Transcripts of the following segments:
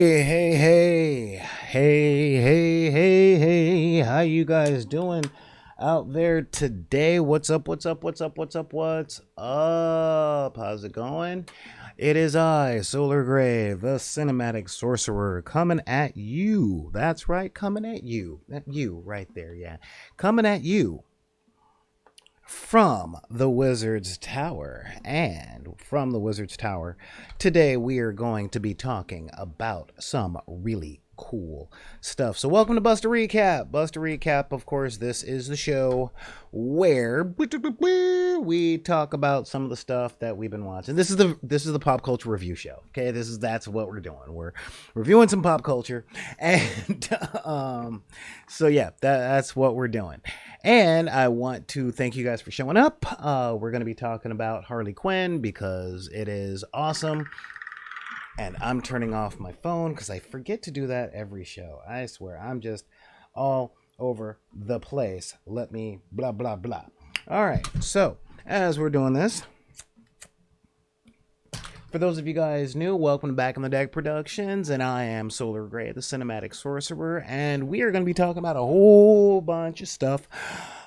Hey, how you guys doing out there today? What's up? How's it going? It is I, Solar Grave, the cinematic sorcerer, coming at you. That's right, coming at you. That you right there, yeah. Coming at you from the Wizard's Tower. And from the Wizard's Tower, today we are going to be talking about some really cool stuff. So, welcome to Buster Recap. Buster Recap, of course, this is the show where we talk about some of the stuff that we've been watching. This is the pop culture review show. Okay, that's what we're doing. We're reviewing some pop culture, and so yeah, that's what we're doing. And I want to thank you guys for showing up. We're going to be talking about Harley Quinn because it is awesome. And I'm turning off my phone because I forget to do that every show. I swear, I'm just all over the place. Let me blah, blah, blah. All right, so as we're doing this, for those of you guys new, welcome to Back on the Deck Productions, and I am Solar Grey, the cinematic sorcerer, and we are going to be talking about a whole bunch of stuff.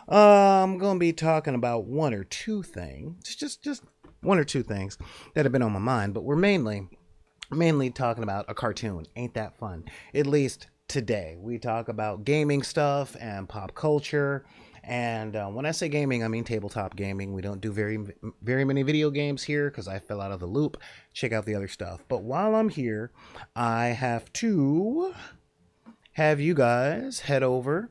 I'm going to be talking about one or two things, just one or two things that have been on my mind, but we're mainly talking about a cartoon. Ain't that fun? At least today. We talk about gaming stuff and pop culture. And when I say gaming, I mean tabletop gaming. We don't do very many video games here because I fell out of the loop. Check out the other stuff. But while I'm here, I have to have you guys head over.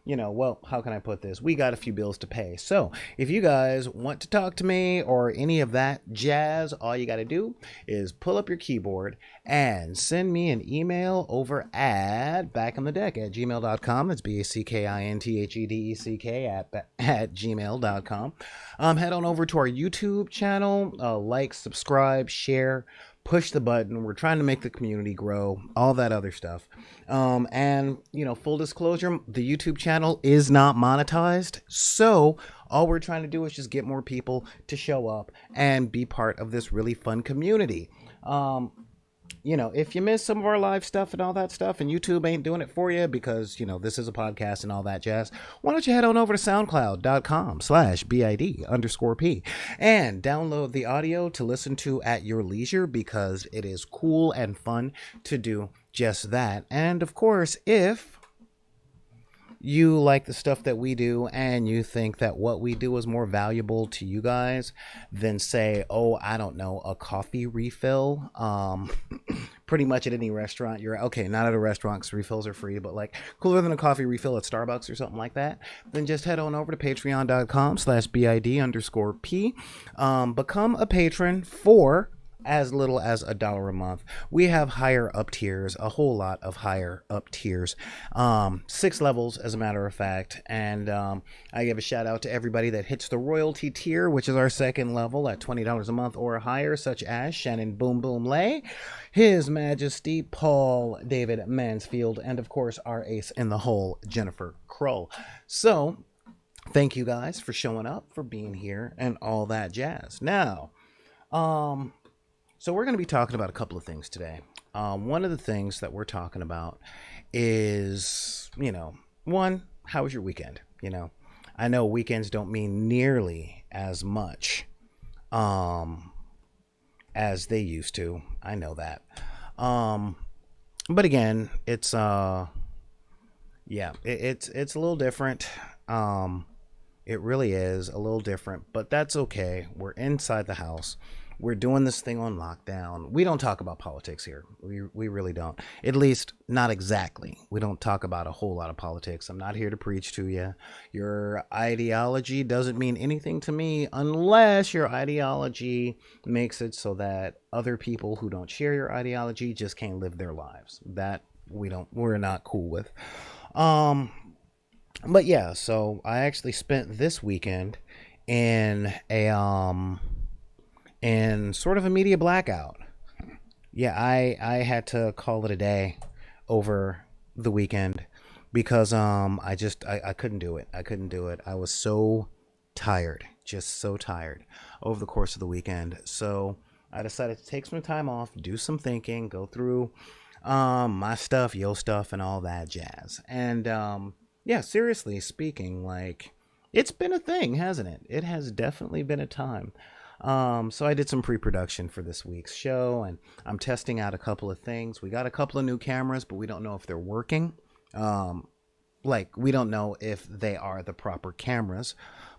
Well, how can I put this? We got a few bills to pay. So if you guys want to talk to me or any of that jazz, all you got to do is pull up your keyboard and send me an email over at backonthedeck@gmail.com. That's BACKINTHEDECK at gmail.com. Head on over to our YouTube channel, like, subscribe, share, push the button. We're trying to make the community grow, all that other stuff. And full disclosure, the YouTube channel is not monetized. So all we're trying to do is just get more people to show up and be part of this really fun community. If you miss some of our live stuff and all that stuff and YouTube ain't doing it for you because, this is a podcast and all that jazz, why don't you head on over to soundcloud.com/BID_P and download the audio to listen to at your leisure because it is cool and fun to do just that. And of course, if you like the stuff that we do and you think that what we do is more valuable to you guys than, say, I don't know, a coffee refill, pretty much at any restaurant you're okay, not at a restaurant because refills are free, but like cooler than a coffee refill at Starbucks or something like that, then just head on over to patreon.com/BID_P. Become a patron for as little as $1 a month. We have higher up tiers, a whole lot of higher up tiers, 6 levels as a matter of fact. And I give a shout out to everybody that hits the royalty tier, which is our second level at $20 a month or higher, such as Shannon Boom Boom Lay, His Majesty Paul David Mansfield, and of course our ace in the hole, Jennifer Kroll. So thank you guys for showing up, for being here, and all that jazz. Now, so we're going to be talking about a couple of things today. One of the things that we're talking about is, one, how was your weekend? I know weekends don't mean nearly as much as they used to. I know that. But again, it's it's a little different. It really is a little different, but that's okay. We're inside the house. We're doing this thing on lockdown. We don't talk about politics here. We really don't. At least not exactly. We don't talk about a whole lot of politics. I'm not here to preach to you. Your ideology doesn't mean anything to me unless your ideology makes it so that other people who don't share your ideology just can't live their lives. That we're not cool with. But yeah, so I actually spent this weekend in sort of a media blackout. Yeah, I had to call it a day over the weekend because I couldn't do it. I was so tired, just so tired over the course of the weekend. So I decided to take some time off, do some thinking, go through My stuff, yo stuff, and all that jazz. And yeah, seriously speaking, like it's been a thing, hasn't it? It has definitely been a time. So I did some pre-production for this week's show, and I'm testing out a couple of things. We got a couple of new cameras, but we don't know if they're working. Like we don't know if they are the proper cameras.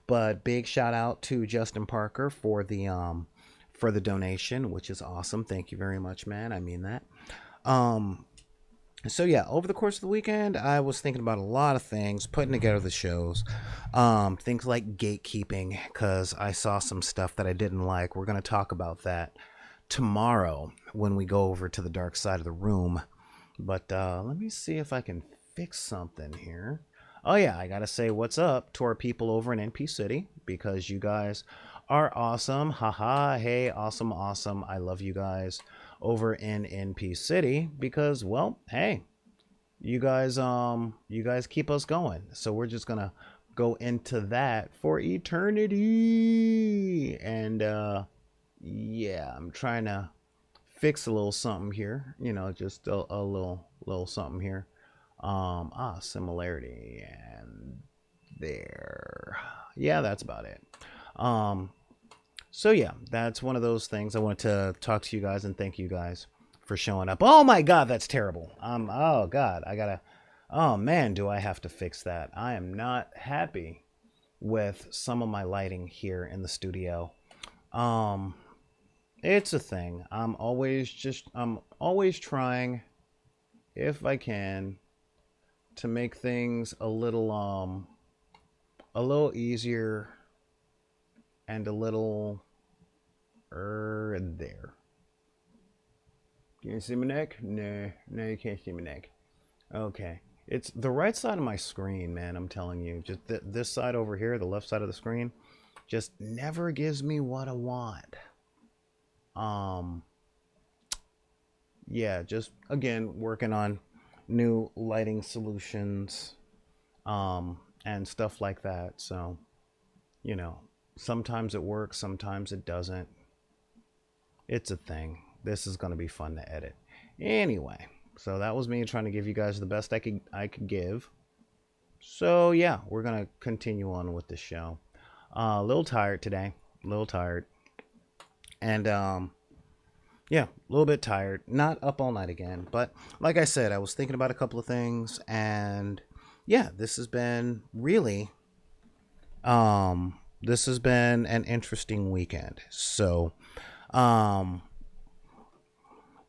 But big shout out to Justin Parker for the donation, which is awesome. Thank you very much, man. I mean that. Um, so yeah, over the course of the weekend, I was thinking about a lot of things, putting together the shows, things like gatekeeping, because I saw some stuff that I didn't like. We're going to talk about that tomorrow when we go over to the dark side of the room. But let me see if I can fix something here. Oh yeah, I gotta say what's up to our people over in NP City, because you guys are awesome. Haha, hey, awesome, awesome. I love you guys over in NP City because, well, hey, you guys keep us going. So we're just gonna go into that for eternity. And yeah, I'm trying to fix a little something here, just a little something here. Similarity, and there. Yeah, that's about it. Um, so yeah, that's one of those things. I wanted to talk to you guys and thank you guys for showing up. Oh my God, that's terrible. Oh God, oh man, do I have to fix that? I am not happy with some of my lighting here in the studio. Um, it's a thing. I'm always trying, if I can, to make things a little easier and a little there. Can you see my neck? No, you can't see my neck. Okay. It's the right side of my screen, man. I'm telling you, just this side over here, the left side of the screen, just never gives me what I want. Um, yeah, just again working on new lighting solutions, and stuff like that. So, you know, sometimes it works, sometimes it doesn't. It's a thing. This is going to be fun to edit. Anyway, so that was me trying to give you guys the best I could give. So yeah, we're going to continue on with the show. A little tired today, a little tired. And yeah, a little bit tired. Not up all night again, but like I said, I was thinking about a couple of things, and yeah, this has been an interesting weekend. So, um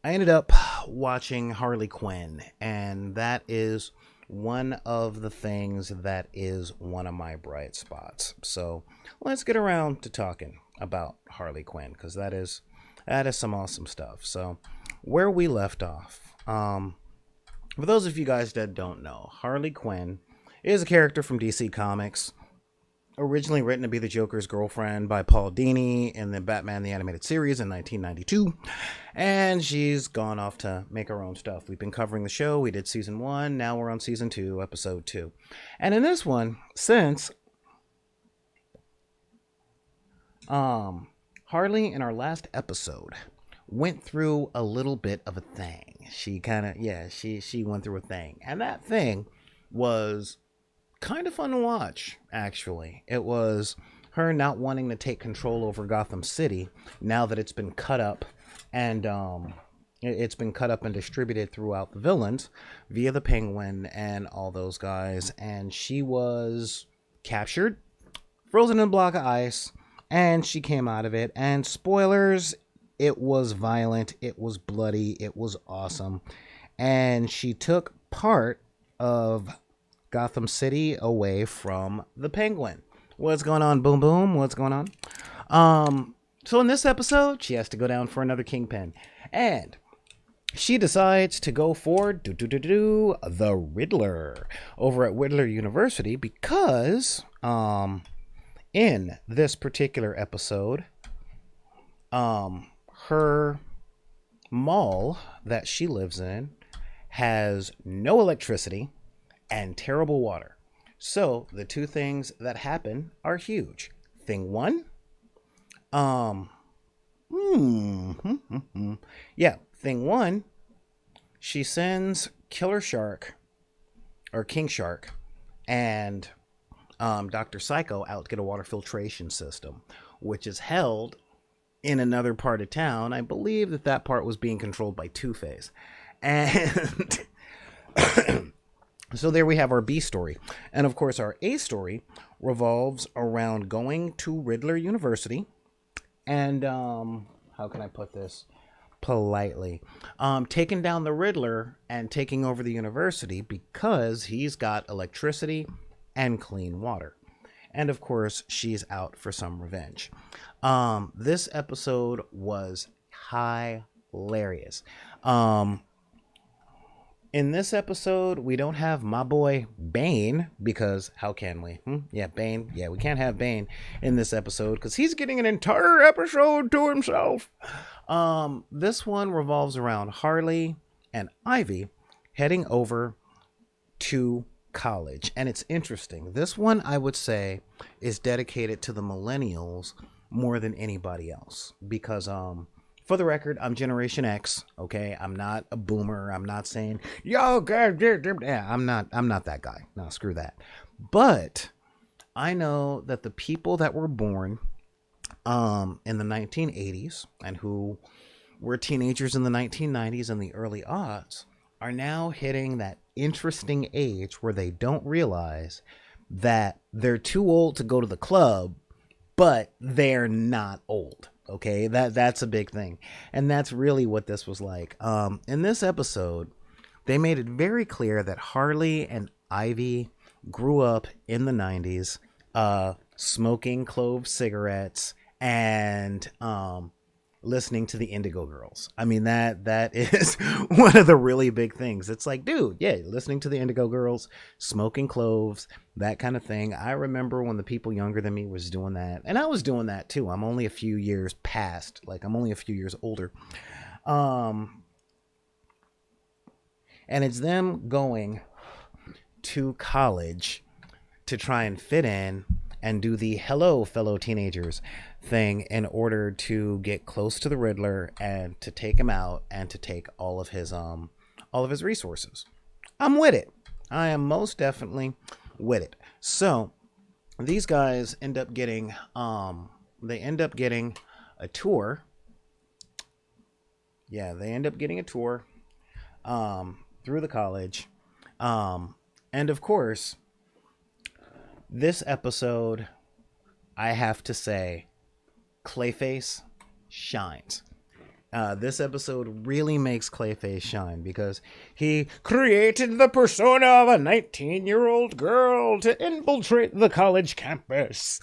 I ended up watching Harley Quinn, and that is one of the things that is one of my bright spots. So let's get around to talking about Harley Quinn, because that is some awesome stuff. So where we left off, for those of you guys that don't know, Harley Quinn is a character from DC Comics, originally written to be the Joker's girlfriend by Paul Dini in the Batman the Animated Series in 1992, and she's gone off to make her own stuff. We've been covering the show. We did season 1, now we're on season 2, episode 2. And in this one, since Harley in our last episode went through a little bit of a thing. She went through a thing, and that thing was kind of fun to watch, actually. It was her not wanting to take control over Gotham City now that it's been cut up, and it's been cut up and distributed throughout the villains via the Penguin and all those guys. And she was captured, frozen in a block of ice, and she came out of it. And spoilers, it was violent, it was bloody, it was awesome. And she took part of Gotham City away from the Penguin. What's going on, Boom Boom? What's going on? So in this episode, she has to go down for another Kingpin, and she decides to go for the Riddler over at Riddler University, because in this particular episode, her mall that she lives in has no electricity and terrible water. So the two things that happen are huge. Thing one, thing one, she sends Killer Shark or King Shark and Dr. Psycho out to get a water filtration system, which is held in another part of town. I believe that part was being controlled by Two-Face. And so there we have our B story. And of course, our A story revolves around going to Riddler University and, how can I put this politely? Taking down the Riddler and taking over the university because he's got electricity and clean water. And of course, she's out for some revenge. This episode was hilarious. In this episode, we don't have my boy Bane, because how can we? Yeah, Bane. Yeah, we can't have Bane in this episode because he's getting an entire episode to himself. This one revolves around Harley and Ivy heading over to college. And it's interesting. This one, I would say, is dedicated to the millennials more than anybody else because, for the record, I'm Generation X, okay? I'm not a boomer. I'm not saying, yo, God, yeah, I'm not that guy. No, screw that. But I know that the people that were born in the 1980s and who were teenagers in the 1990s and the early aughts are now hitting that interesting age where they don't realize that they're too old to go to the club, but they're not old. Okay, that's a big thing. And that's really what this was like. In this episode, they made it very clear that Harley and Ivy grew up in the 90s, smoking clove cigarettes and listening to the Indigo Girls. I mean, that is one of the really big things. It's like, dude, yeah, listening to the Indigo Girls, smoking cloves, that kind of thing. I remember when the people younger than me was doing that, and I was doing that too. I'm only a few years past, like I'm only a few years older. And it's them going to college to try and fit in and do the hello fellow teenagers thing in order to get close to the Riddler and to take him out and to take all of his resources. I'm with it. I am most definitely with it. So these guys end up getting a tour. Yeah, they end up getting a tour through the college. And of course, this episode, I have to say, Clayface shines. This episode really makes Clayface shine because he created the persona of a 19-year-old girl to infiltrate the college campus.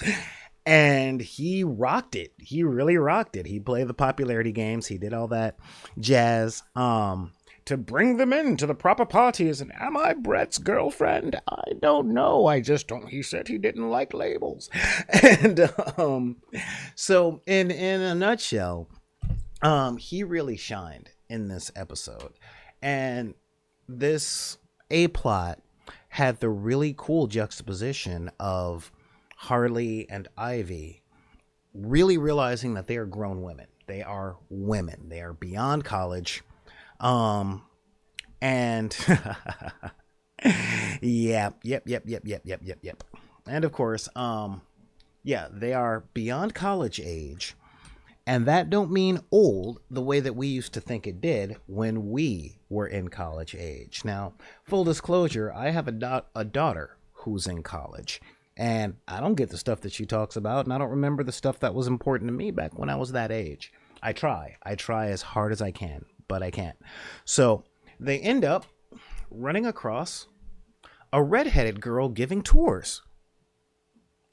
And he rocked it. He really rocked it. He played the popularity games. He did all that jazz to bring them into the proper parties. And am I Brett's girlfriend? I don't know. I just don't. He said he didn't like labels. And so in a nutshell, he really shined in this episode. And this A-plot had the really cool juxtaposition of Harley and Ivy really realizing that they are grown women. They are women. They are beyond college. And yep. And of course, they are beyond college age. And that don't mean old the way that we used to think it did when we were in college age. Now, full disclosure, I have a daughter who's in college. And I don't get the stuff that she talks about. And I don't remember the stuff that was important to me back when I was that age. I try as hard as I can, but I can't. So they end up running across a redheaded girl giving tours,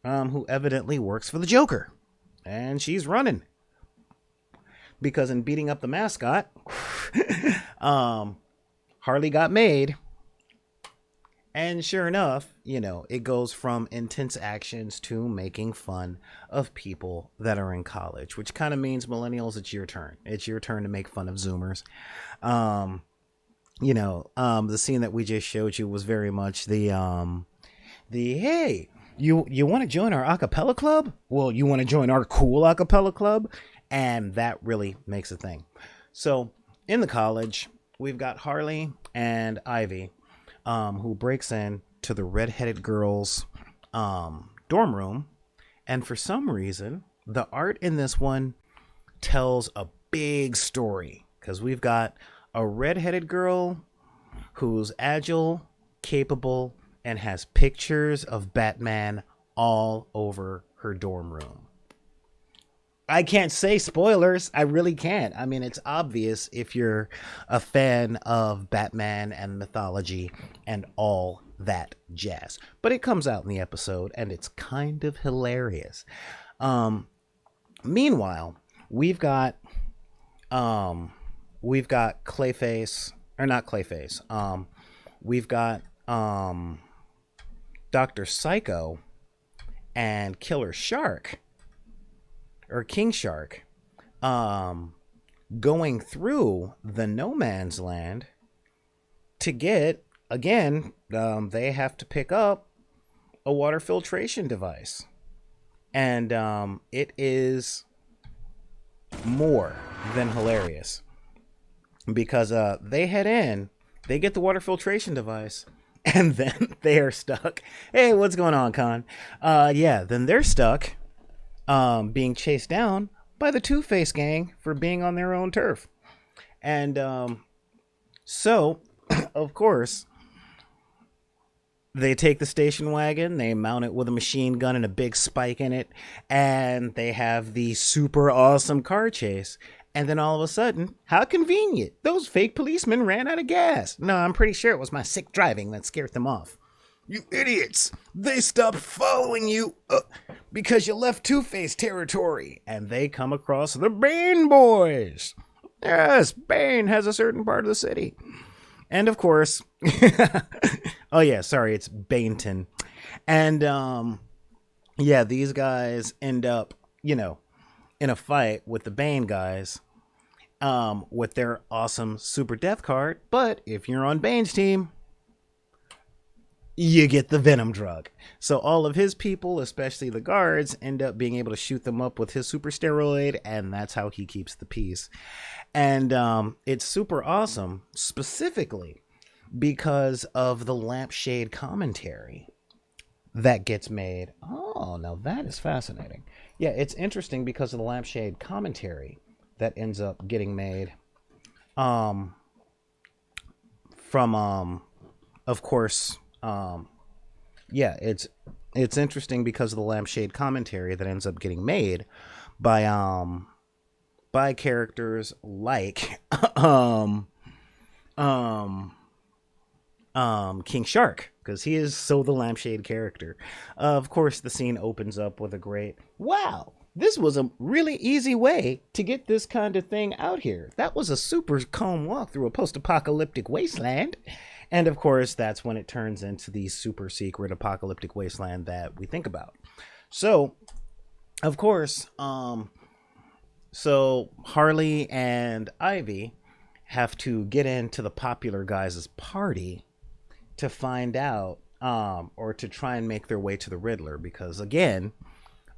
who evidently works for the Joker. And she's running. Because in beating up the mascot, Harley got made. And sure enough, it goes from intense actions to making fun of people that are in college, which kind of means millennials, it's your turn. It's your turn to make fun of Zoomers. The scene that we just showed you was very much the hey, you want to join our acapella club? Well, you want to join our cool acapella club? And that really makes a thing. So in the college, we've got Harley and Ivy, who breaks in to the redheaded girl's dorm room, and for some reason, the art in this one tells a big story because we've got a redheaded girl who's agile, capable, and has pictures of Batman all over her dorm room. I can't say spoilers. I really can't. I mean, it's obvious if you're a fan of Batman and mythology and all that jazz. But it comes out in the episode, and it's kind of hilarious. Meanwhile, we've got Clayface, or not Clayface. We've got Dr. Psycho and Killer Shark, or King Shark, going through the no man's land to get, again, they have to pick up a water filtration device. And it is more than hilarious because they head in, they get the water filtration device, and then they are stuck. Hey, what's going on, Con? Then they're stuck being chased down by the Two-Face gang for being on their own turf. And so, of course, they take the station wagon, they mount it with a machine gun and a big spike in it, and they have the super awesome car chase. And then all of a sudden, how convenient, those fake policemen ran out of gas. No, I'm pretty sure it was my sick driving that scared them off. You idiots! They stopped following you because you left Two-Face territory. And they come across the Bane boys. Yes, Bane has a certain part of the city. And of course, oh yeah, sorry, it's Baneton. And these guys end up, in a fight with the Bane guys with their awesome super death card. But if you're on Bane's team, you get the Venom drug. So all of his people, especially the guards, end up being able to shoot them up with his super steroid, and that's how he keeps the peace. And it's super awesome, specifically because of the lampshade commentary that gets made. Oh, now that is fascinating. Yeah, it's interesting because of the lampshade commentary that ends up getting made from, of course, it's interesting because of the lampshade commentary that ends up getting made by characters like King Shark, because he is so the lampshade character. Of course, the scene opens up with a great, wow, this was a really easy way to get this kind of thing out here. That was a super calm walk through a post-apocalyptic wasteland. And of course, that's when it turns into the super secret apocalyptic wasteland that we think about. So, of course, so Harley and Ivy have to get into the popular guys' party to find out, or to try and make their way to the Riddler, because again,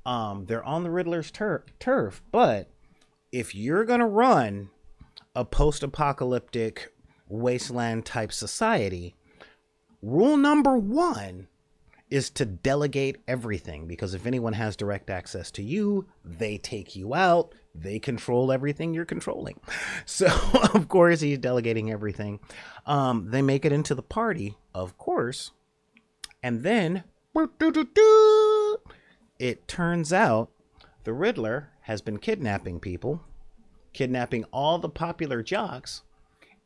they're on the Riddler's turf. But if you're gonna run a post-apocalyptic wasteland type society, rule number one is to delegate everything, because if anyone has direct access to you, they take you out. They control everything you're controlling. So, of course, he's delegating everything. They make it into the party, of course. And then, it turns out the Riddler has been kidnapping people, kidnapping all the popular jocks,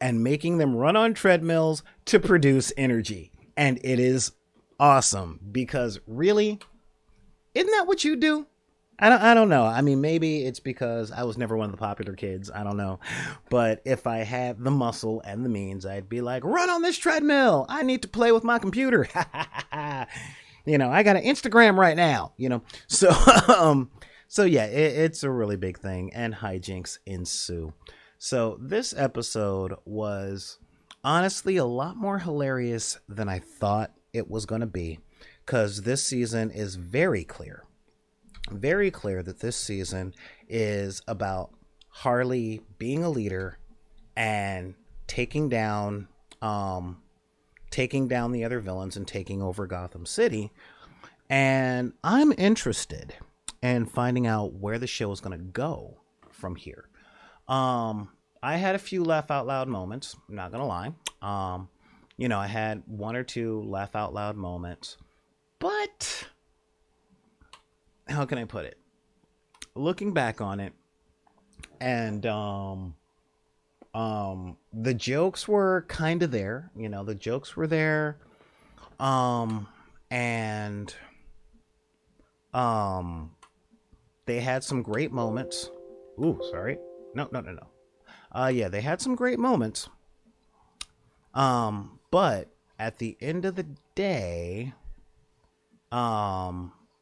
and making them run on treadmills to produce energy. And it is awesome, because really, isn't that what you do? I don't know. I mean, maybe it's because I was never one of the popular kids. I don't know. But if I had the muscle and the means, I'd be like, run on this treadmill. I need to play with my computer. I got an Instagram right now, So, it's a really big thing, and hijinks ensue. So this episode was honestly a lot more hilarious than I thought it was going to be, because this season is very clear that this season is about Harley being a leader and taking down taking down the other villains and taking over Gotham City. And I'm interested in finding out where the show is going to go from here. I had a few laugh out loud moments, I'm not going to lie. I had one or two laugh out loud moments, but how can I put it? Looking back on it, and the jokes were kind of there. The jokes were there. And they had some great moments. Ooh, sorry. No. Yeah, they had some great moments. But at the end of the day,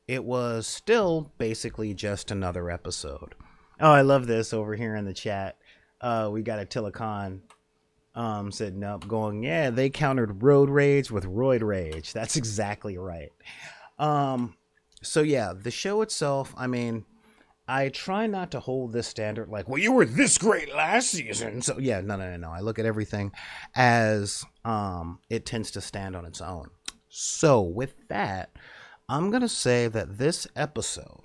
it was still basically just another episode. Oh, I love this over here in the chat. We got a Tillicon said nope, going, yeah, they countered road rage with roid rage. That's exactly right. So yeah, the show itself, I mean, I try not to hold this standard like, well, you were this great last season. So yeah, no. I look at everything as it tends to stand on its own. So with that, I'm going to say that this episode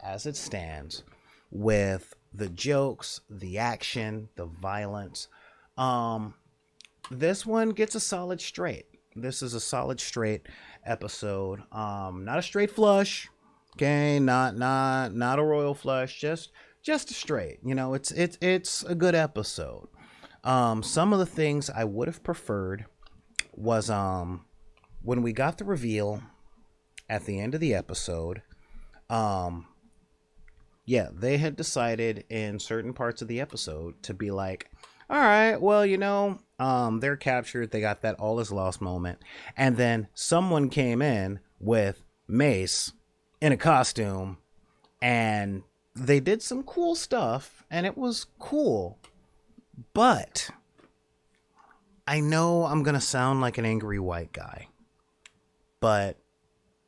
as it stands, with the jokes, the action, the violence, this one gets a solid straight. This is a solid straight episode. Not a straight flush. Okay, not a royal flush, just a straight. It's a good episode. Some of the things I would have preferred was when we got the reveal at the end of the episode. Yeah, they had decided in certain parts of the episode to be like, all right, well, they're captured. They got that all is lost moment. And then someone came in with Mace in a costume, and they did some cool stuff, and it was cool. But I know I'm going to sound like an angry white guy, but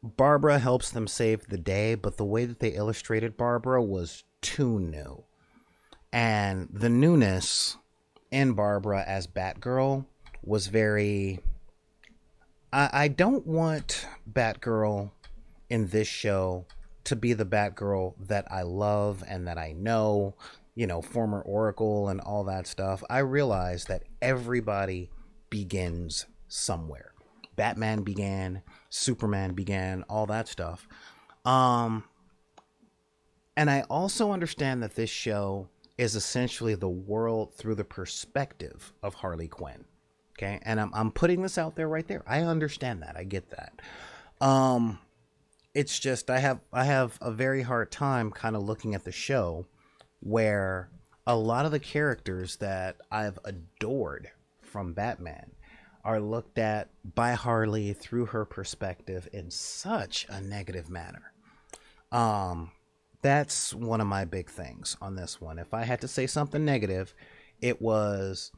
Barbara helps them save the day, but the way that they illustrated Barbara was too new. And the newness in Barbara as Batgirl was very... I don't want Batgirl in this show to be the Batgirl that I love and that I know, former Oracle and all that stuff. I realize that everybody begins somewhere. Batman began, Superman began, all that stuff. And I also understand that this show is essentially the world through the perspective of Harley Quinn. Okay, and I'm putting this out there right there. I understand that. I get that. It's just I have a very hard time kind of looking at the show where a lot of the characters that I've adored from Batman are looked at by Harley through her perspective in such a negative manner. That's one of my big things on this one. If I had to say something negative, it was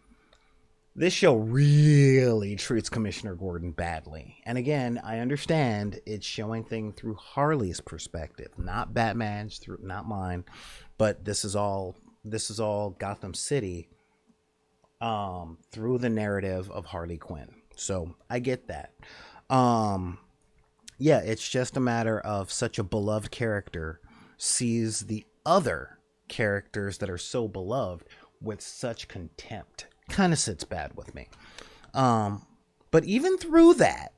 this show really treats Commissioner Gordon badly. And again, I understand it's showing things through Harley's perspective, not Batman's, not mine, but this is all Gotham City through the narrative of Harley Quinn. So I get that. Yeah, it's just a matter of such a beloved character sees the other characters that are so beloved with such contempt. Kind of sits bad with me. But even through that,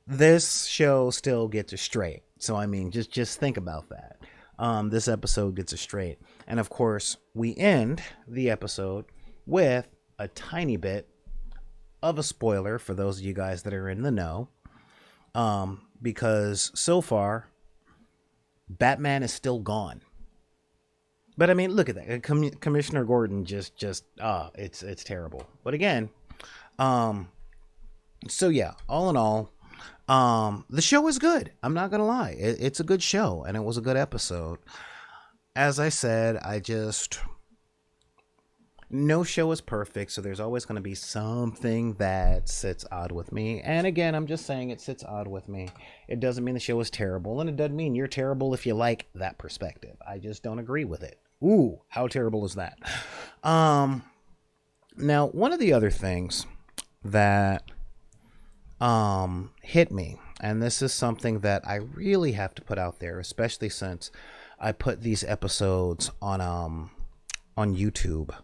this show still gets it straight. So I mean, just think about that. This episode gets it straight. And of course, we end the episode with a tiny bit of a spoiler for those of you guys that are in the know. Because so far, Batman is still gone. But I mean, look at that. Commissioner Gordon it's terrible. But again, so yeah, all in all, the show is good. I'm not going to lie. It's a good show, and it was a good episode. As I said, no show is perfect, so there's always going to be something that sits odd with me. And again, I'm just saying it sits odd with me. It doesn't mean the show is terrible, and it doesn't mean you're terrible if you like that perspective. I just don't agree with it. Ooh, how terrible is that? Um, Now, one of the other things that hit me, and this is something that I really have to put out there, especially since I put these episodes on YouTube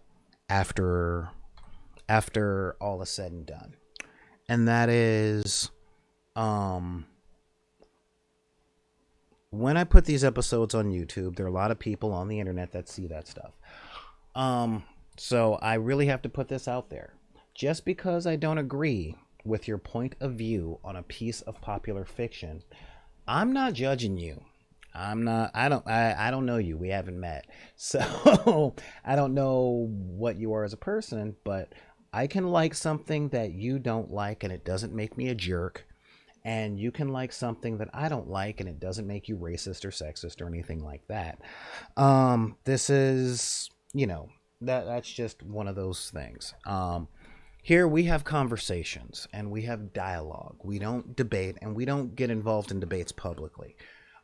after all is said and done. And that is when I put these episodes on YouTube, there are a lot of people on the internet that see that stuff. So I really have to put this out there. Just because I don't agree with your point of view on a piece of popular fiction, I'm not judging you. I don't know you. We haven't met. So I don't know what you are as a person, but I can like something that you don't like and it doesn't make me a jerk. And you can like something that I don't like and it doesn't make you racist or sexist or anything like that. This is, that's just one of those things. Here we have conversations and we have dialogue. We don't debate and we don't get involved in debates publicly.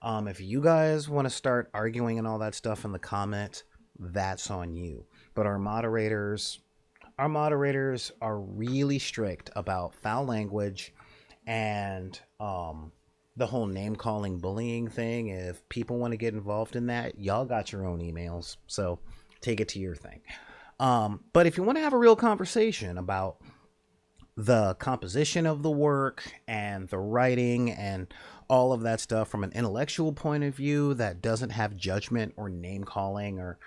If you guys want to start arguing and all that stuff in the comments, that's on you. But our moderators are really strict about foul language and the whole name calling bullying thing. If people want to get involved in that, y'all got your own emails, so take it to your thing. But if you want to have a real conversation about the composition of the work and the writing and all of that stuff from an intellectual point of view that doesn't have judgment or name calling, or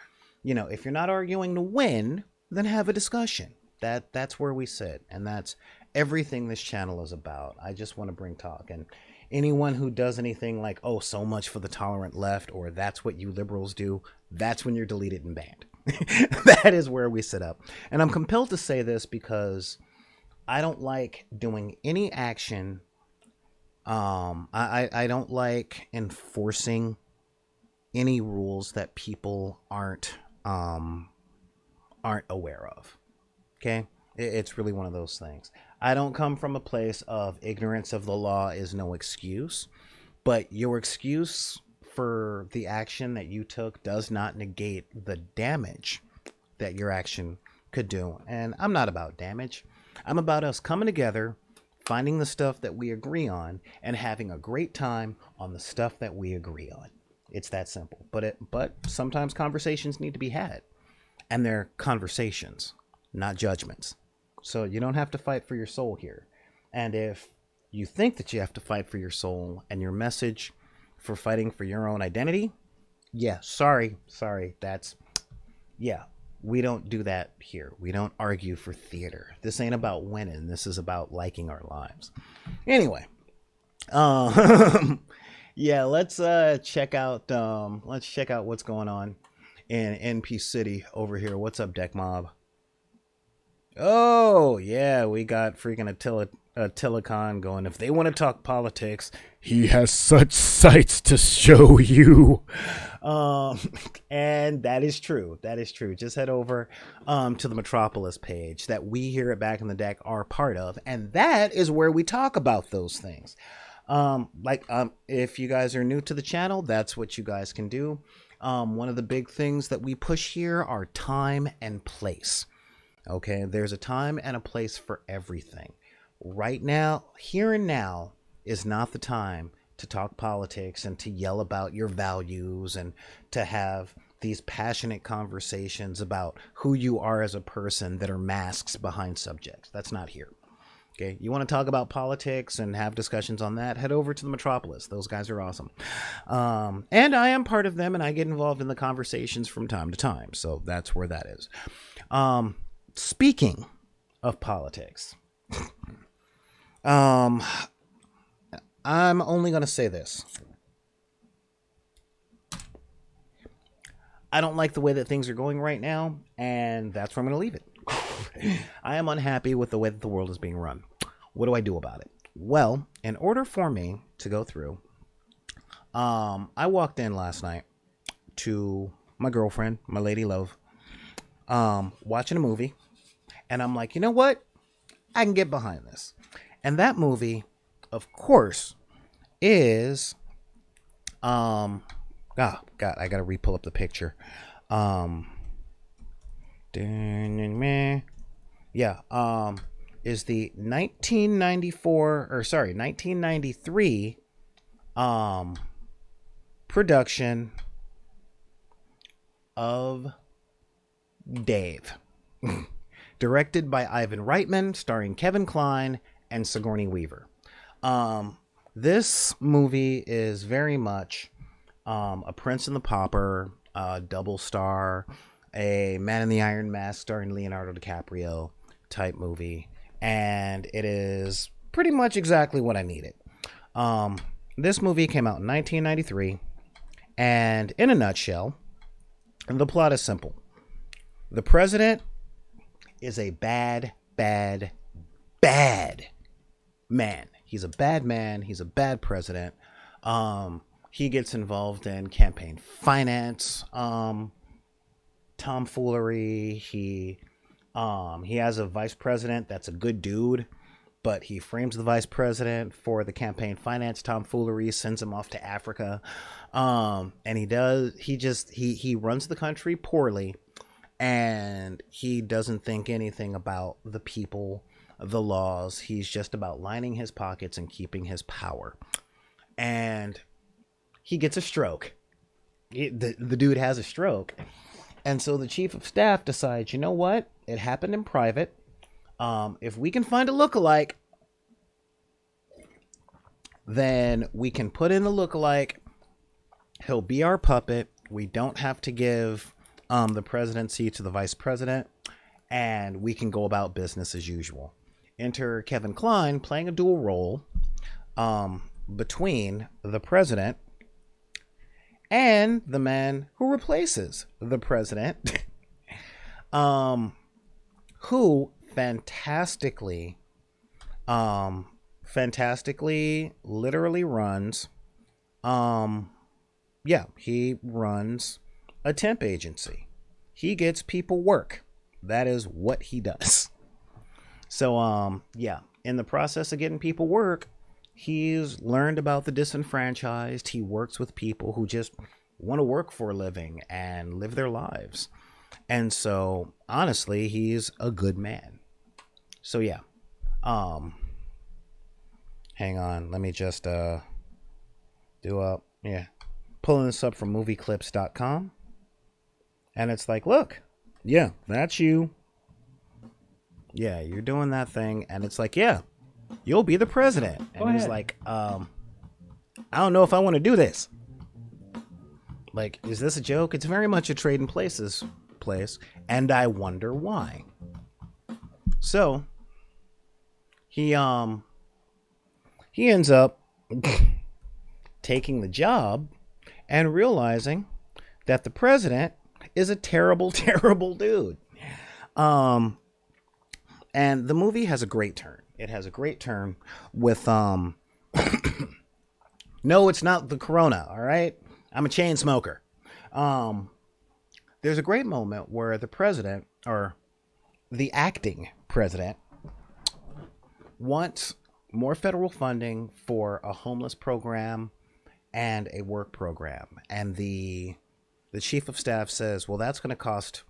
if you're not arguing to win, then have a discussion. That's where we sit, and that's everything this channel is about. I just want to bring talk, and anyone who does anything like, oh, so much for the tolerant left, or that's what you liberals do, that's when you're deleted and banned. That is where we sit up. And I'm compelled to say this because I don't like doing any action. I don't like enforcing any rules that people aren't aware of. Okay? It's really one of those things. I don't come from a place of ignorance of the law is no excuse, but your excuse for the action that you took does not negate the damage that your action could do. And I'm not about damage. I'm about us coming together, finding the stuff that we agree on, and having a great time on the stuff that we agree on. It's that simple. But sometimes conversations need to be had. And they're conversations, not judgments. So you don't have to fight for your soul here. And if you think that you have to fight for your soul and your message for fighting for your own identity, sorry, we don't do that here. We don't argue for theater. This ain't about winning. This is about liking our lives. Anyway, let's check out what's going on in NP City over here. What's up, Deck Mob? Oh yeah, we got freaking Attila Khan going. If they want to talk politics, he has such sights to show you. And that is true. That is true. Just head over to the Metropolis page that we here at Back in the Deck are part of, and that is where we talk about those things. If you guys are new to the channel, that's what you guys can do. One of the big things that we push here are time and place. Okay, there's a time and a place for everything. Right now, here and now, is not the time to talk politics and to yell about your values and to have these passionate conversations about who you are as a person that are masks behind subjects. That's not here. Okay, you want to talk about politics and have discussions on that, head over to the Metropolis. Those guys are awesome. And I am part of them, and I get involved in the conversations from time to time. So that's where that is. Speaking of politics, I'm only going to say this. I don't like the way that things are going right now, and that's where I'm going to leave it. I am unhappy with the way that the world is being run. What do I do about it? Well, in order for me to go through, I walked in last night to my girlfriend, my lady love, watching a movie, and I'm like, you know what? I can get behind this. And that movie, of course, is, God, I gotta re-pull up the picture. Um, yeah, is the 1993 production of Dave. Directed by Ivan Reitman, starring Kevin Kline and Sigourney Weaver. This movie is very much a Prince and the Pauper, double star, a Man in the Iron Mask starring Leonardo DiCaprio type movie. And it is pretty much exactly what I needed. This movie came out in 1993. And in a nutshell, the plot is simple. The president is a bad man. He's a bad man. He's a bad president. He gets involved in campaign finance, tomfoolery. He has a vice president that's a good dude, but he frames the vice president for the campaign finance tomfoolery, sends him off to Africa. And he runs the country poorly, and he doesn't think anything about the people, the laws. He's just about lining his pockets and keeping his power. And he gets a stroke. The dude has a stroke. And so the chief of staff decides, you know what? It happened in private. If we can find a lookalike, then we can put in the lookalike. He'll be our puppet. We don't have to give the presidency to the vice president, and we can go about business as usual. Enter Kevin Kline playing a dual role between the president and the man who replaces the president, who fantastically literally runs, he runs a temp agency. He gets people work. That is what he does. So, in the process of getting people work, he's learned about the disenfranchised. He works with people who just want to work for a living and live their lives. And so, honestly, he's a good man. So, hang on. Let me just pulling this up from movieclips.com. And it's like, look, yeah, that's you. Yeah, you're doing that thing. And it's like, yeah, you'll be the president. And he's like, I don't know if I want to do this. Like, is this a joke? It's very much a Trading Places place. And I wonder why. So, he ends up taking the job and realizing that the president is a terrible, terrible dude. And the movie has a great turn. It has a great turn with, no, it's not the Corona, all right? I'm a chain smoker. There's a great moment where the president, or the acting president, wants more federal funding for a homeless program and a work program. And the chief of staff says, well, that's going to cost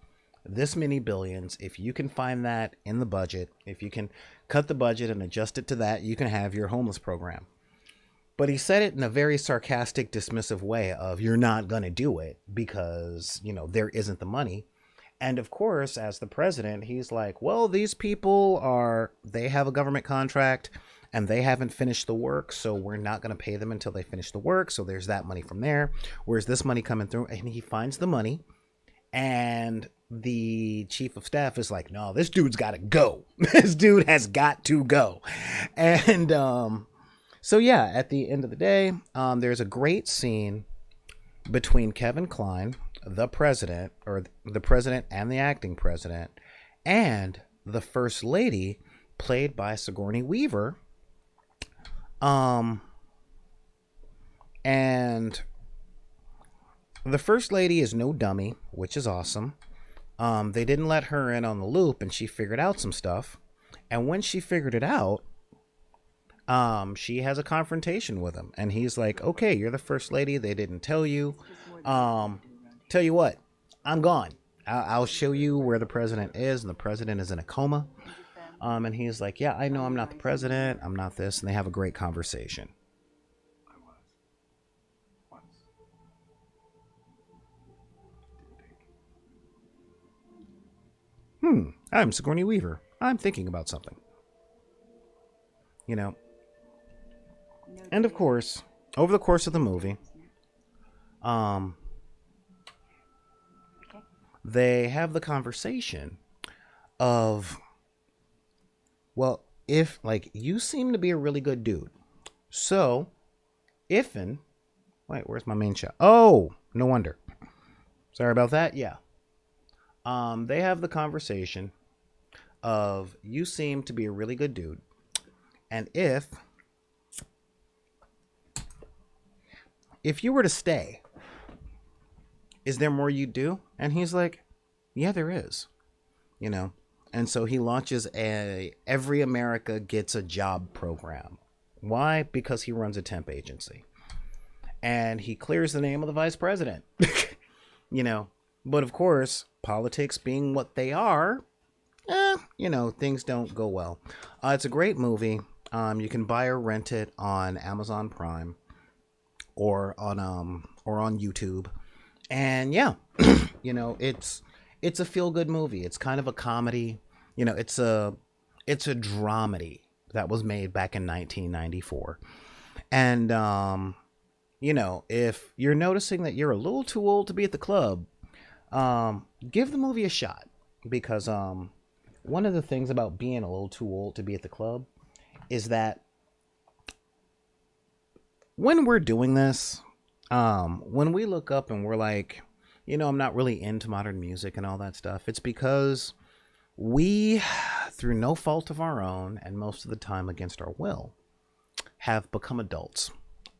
this many billions. If you can find that in the budget, if you can cut the budget and adjust it to that, you can have your homeless program. But he said it in a very sarcastic, dismissive way of, you're not going to do it because, there isn't the money. And of course, as the president, he's like, well, these people they have a government contract and they haven't finished the work, so we're not going to pay them until they finish the work. So there's that money from there. Where's this money coming through? And he finds the money, and the chief of staff is like, no, this dude's got to go. This dude has got to go. And so, yeah, at the end of the day, there's a great scene between Kevin Kline, the president, or the president and the acting president, and the first lady, played by Sigourney Weaver. And the first lady is no dummy, which is awesome. They didn't let her in on the loop, and she figured out some stuff. And when she figured it out, she has a confrontation with him, and he's like, okay, you're the first lady. They didn't tell you. Tell you what, I'm gone. I'll show you where the president is, and the president is in a coma. And he's like, yeah, I know I'm not the president. I'm not this. And they have a great conversation. I'm Sigourney Weaver. I'm thinking about something. You know. And of course, over the course of the movie, they have the conversation of, well, if, like, you seem to be a really good dude. So, wait, where's my main shot? Oh, no wonder. Sorry about that. Yeah. They have the conversation of, you seem to be a really good dude. And if you were to stay, is there more you'd do? And he's like, yeah, there is. You know? And so he launches a Every America Gets a Job program. Why? Because he runs a temp agency. And he clears the name of the vice president. You know? But of course, politics being what they are, you know, things don't go well. It's a great movie. You can buy or rent it on Amazon Prime or on YouTube. And yeah, you know, it's a feel-good movie. It's kind of a comedy. You know, it's a dramedy that was made back in 1994. And you know, if you're noticing that you're a little too old to be at the club, give the movie a shot, because one of the things about being a little too old to be at the club is that when we're doing this, when we look up and we're like, you know, I'm not really into modern music and all that stuff, it's because we, through no fault of our own, and most of the time against our will, have become adults.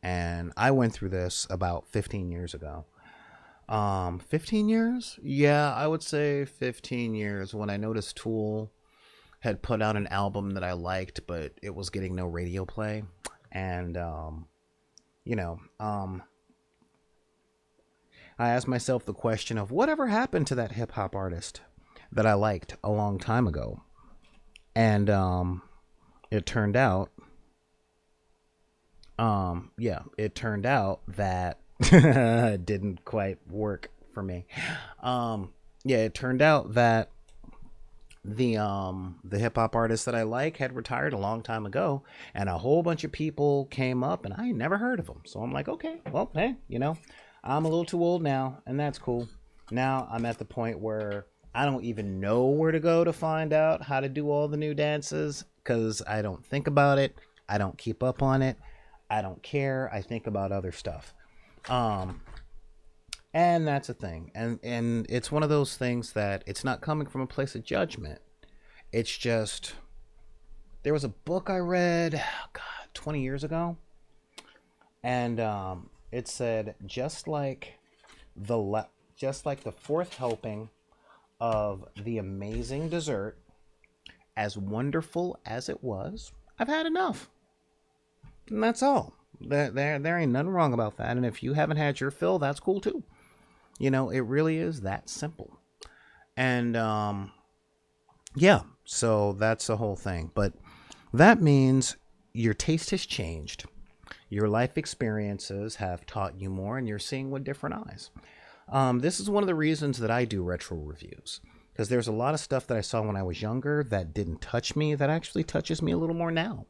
And I went through this about 15 years ago. 15 years? Yeah, I would say 15 years, when I noticed Tool had put out an album that I liked, but it was getting no radio play. And, you know, I asked myself the question of, whatever happened to that hip hop artist that I liked a long time ago? And, it turned out, it turned out that it didn't quite work for me. It turned out that the hip hop artist that I like had retired a long time ago, and a whole bunch of people came up, and I never heard of them. So I'm like, okay, well, hey, you know, I'm a little too old now, and that's cool. Now I'm at the point where I don't even know where to go to find out how to do all the new dances, because I don't think about it. I don't keep up on it. I don't care. I think about other stuff. And that's a thing. And it's one of those things that it's not coming from a place of judgment. It's just, there was a book I read, God, 20 years ago. And it said, just like the fourth helping of the amazing dessert, as wonderful as it was, I've had enough. And that's all. There ain't nothing wrong about that. And if you haven't had your fill, that's cool too. You know, it really is that simple. And yeah, so that's the whole thing. But that means your taste has changed. Your life experiences have taught you more, and you're seeing with different eyes. This is one of the reasons that I do retro reviews, because there's a lot of stuff that I saw when I was younger that didn't touch me that actually touches me a little more now.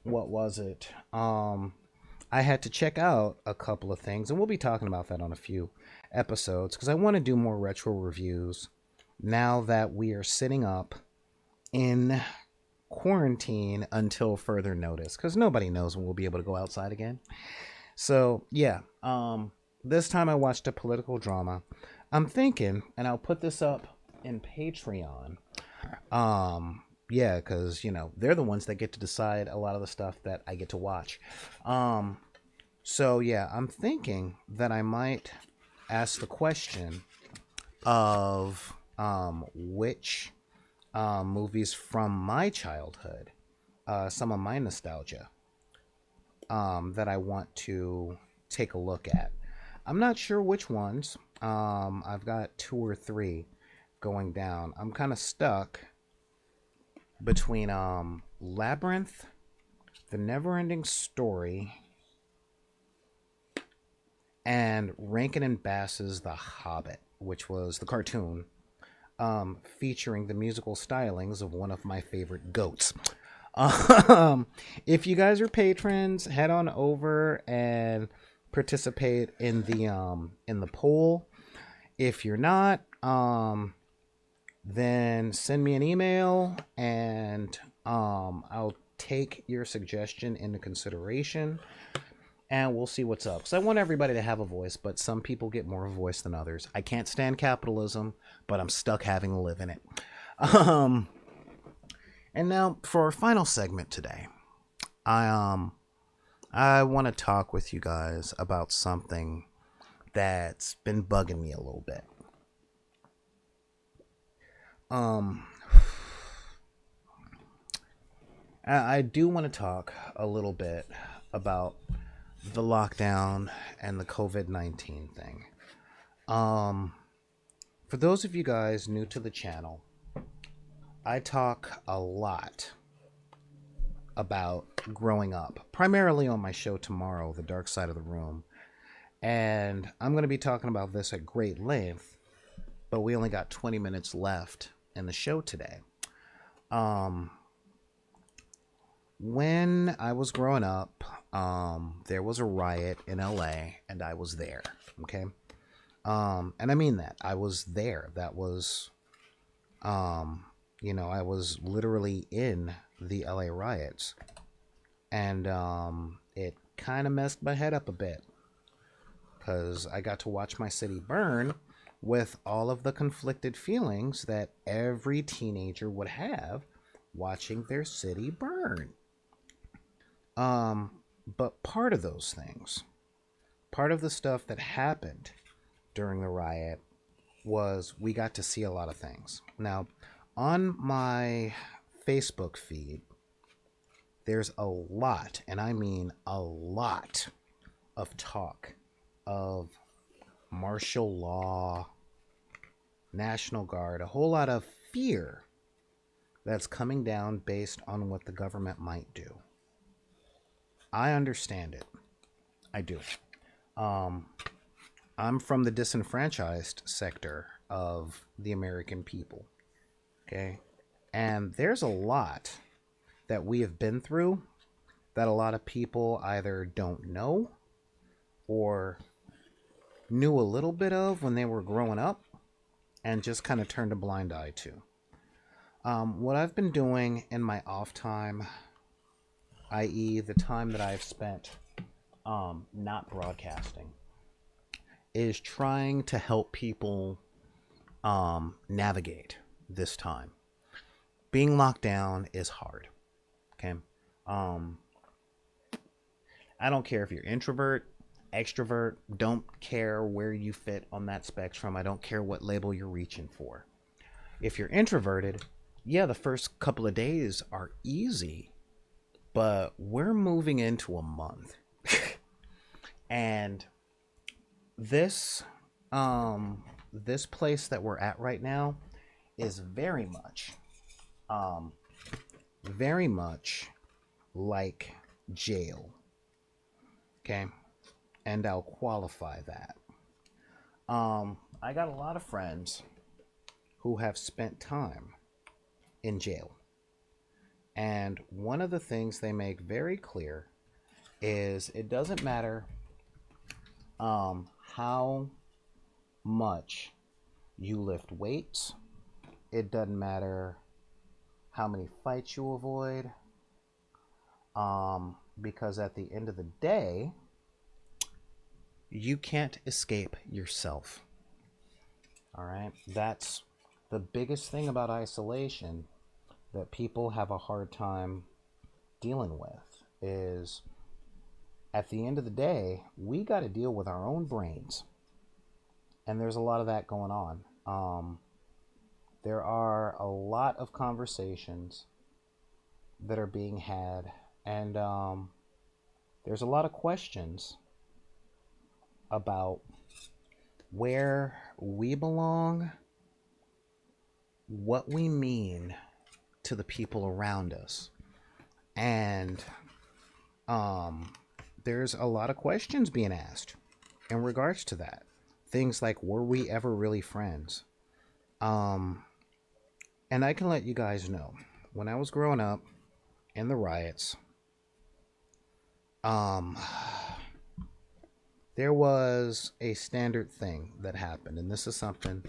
What was it? I had to check out a couple of things, and we'll be talking about that on a few episodes, because I want to do more retro reviews now that we are sitting up in quarantine until further notice, because nobody knows when we'll be able to go outside again. So yeah, this time I watched a political drama. I'm thinking, and I'll put this up in Patreon, yeah, because, you know, they're the ones that get to decide a lot of the stuff that I get to watch. So yeah, I'm thinking that I might ask the question of which movies from my childhood, some of my nostalgia, that I want to take a look at. I'm not sure which ones. I've got two or three going down. I'm kind of stuck between Labyrinth, The Neverending Story, and Rankin and Bass's The Hobbit, which was the cartoon featuring the musical stylings of one of my favorite goats. If you guys are patrons, head on over and participate in the poll. If you're not, then send me an email and I'll take your suggestion into consideration and we'll see what's up. So I want everybody to have a voice, but some people get more voice than others. I can't stand capitalism, but I'm stuck having to live in it. And now for our final segment today, I want to talk with you guys about something that's been bugging me a little bit. I do want to talk a little bit about the lockdown and the COVID-19 thing. For those of you guys new to the channel, I talk a lot about growing up, primarily on my show tomorrow, The Dark Side of the Room. And I'm going to be talking about this at great length, but we only got 20 minutes left in the show today. When I was growing up, there was a riot in LA and I was there. Okay. And I mean that. I was there. That was, I was literally in the LA riots. And it kind of messed my head up a bit, because I got to watch my city burn with all of the conflicted feelings that every teenager would have watching their city burn. But part of those things, part of the stuff that happened during the riot was we got to see a lot of things. Now, on my Facebook feed, there's a lot, and I mean a lot, of talk of martial law, National Guard, a whole lot of fear that's coming down based on what the government might do. I understand it. I do. I'm from the disenfranchised sector of the American people. Okay? And there's a lot that we have been through that a lot of people either don't know or knew a little bit of when they were growing up and just kind of turned a blind eye to. What I've been doing in my off time, i.e. the time that I've spent not broadcasting, is trying to help people navigate this time. Being locked down is hard. Okay. I don't care if you're introvert, extrovert, don't care where you fit on that spectrum. I don't care what label you're reaching for. If you're introverted, yeah, the first couple of days are easy, but we're moving into a month. And this place that we're at right now is very much like jail. Okay? And I'll qualify that. I got a lot of friends who have spent time in jail. And one of the things they make very clear is it doesn't matter how much you lift weights. It doesn't matter how many fights you avoid. Because at the end of the day, you can't escape yourself. All right? That's the biggest thing about isolation that people have a hard time dealing with, is at the end of the day, we got to deal with our own brains. And there's a lot of that going on. There are a lot of conversations that are being had, and there's a lot of questions about where we belong, what we mean to the people around us. And um, there's a lot of questions being asked in regards to that. Things like, were we ever really friends? Um, and I can let you guys know, when I was growing up in the riots, um, there was a standard thing that happened. And this is something